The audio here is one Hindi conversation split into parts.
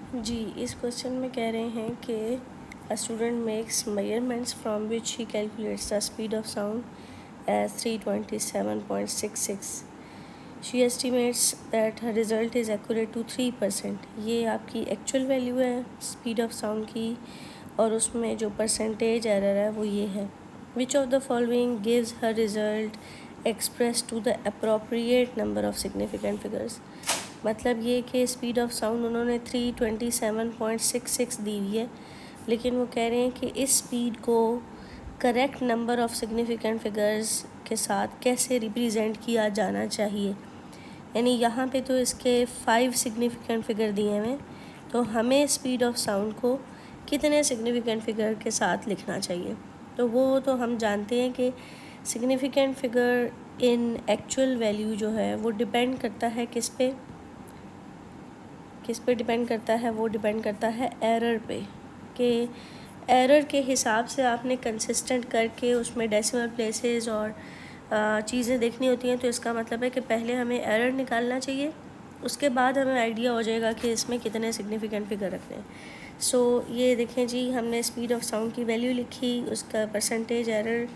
जी, इस क्वेश्चन में कह रहे हैं कि a student makes measurements from which he calculates the speed of sound as 327.66. She estimates that her result is accurate to 3%. ये आपकी एक्चुअल वैल्यू है स्पीड ऑफ साउंड की, और उसमें जो परसेंटेज एरर है वो ये है. Which of the following gives her result express to the appropriate number of significant figures. मतलब ये कि स्पीड ऑफ साउंड उन्होंने 327.66 दी हुई है, लेकिन वो कह रहे हैं कि इस स्पीड को correct number of significant figures के साथ कैसे रिप्रेजेंट किया जाना चाहिए. यानी यहाँ पे तो इसके 5 सिग्निफिकेंट फिगर दिए हुए, तो हमें स्पीड ऑफ साउंड को कितने सिग्निफिकेंट फिगर के साथ लिखना चाहिए. तो वो तो हम जानते हैं कि significant figure in actual value जो है वो डिपेंड करता है किस पे डिपेंड करता है. वो डिपेंड करता है एरर पे, कि एरर के हिसाब से आपने कंसिस्टेंट करके उसमें डेसिमल प्लेसेस और चीज़ें देखनी होती हैं. तो इसका मतलब है कि पहले हमें एरर निकालना चाहिए, उसके बाद हमें आइडिया हो जाएगा कि इसमें कितने सिग्निफिकेंट फिगर रखने हैं. सो ये देखें जी, हमने स्पीड ऑफ साउंड की वैल्यू लिखी, उसका परसेंटेज एरर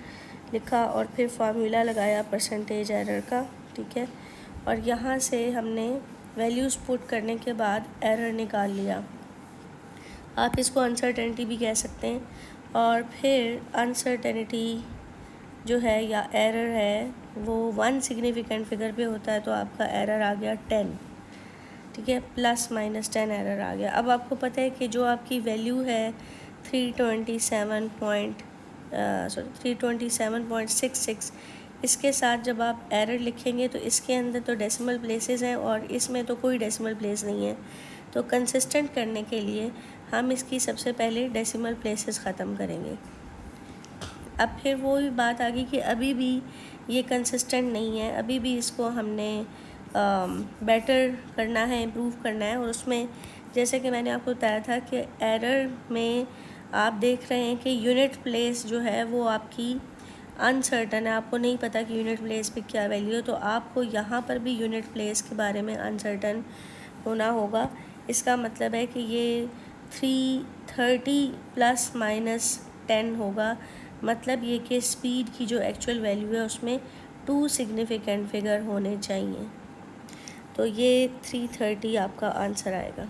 लिखा और फिर फार्मूला लगाया परसेंटेज एरर का. ठीक है, और यहाँ से हमने वैल्यूज़ पुट करने के बाद एरर निकाल लिया. आप इसको अनसर्टेनिटी भी कह सकते हैं. और फिर अनसर्टेनिटी जो है या एरर है वो 1 सिग्निफिकेंट फिगर पे होता है, तो आपका एरर आ गया 10. ठीक है, ±10 एरर आ गया. अब आपको पता है कि जो आपकी वैल्यू है 327.66, इसके साथ जब आप एरर लिखेंगे तो इसके अंदर तो डेसिमल प्लेसेस हैं और इसमें तो कोई डेसिमल प्लेस नहीं है. तो कंसिस्टेंट करने के लिए हम इसकी सबसे पहले डेसिमल प्लेसेस ख़त्म करेंगे. अब फिर वो भी बात आ गई कि अभी भी ये कंसिस्टेंट नहीं है, अभी भी इसको हमने बेटर करना है, इम्प्रूव करना है. और उसमें जैसे कि मैंने आपको बताया था कि एरर में आप देख रहे हैं कि यूनिट प्लेस जो है वो आपकी अनसर्टन है, आपको नहीं पता कि यूनिट प्लेस पे क्या वैल्यू है. तो आपको यहाँ पर भी यूनिट प्लेस के बारे में अनसर्टन होना होगा. इसका मतलब है कि ये 330 ±10 होगा. मतलब ये कि स्पीड की जो एक्चुअल वैल्यू है उसमें 2 सिग्निफिकेंट फिगर होने चाहिए. तो ये 330 आपका आंसर आएगा.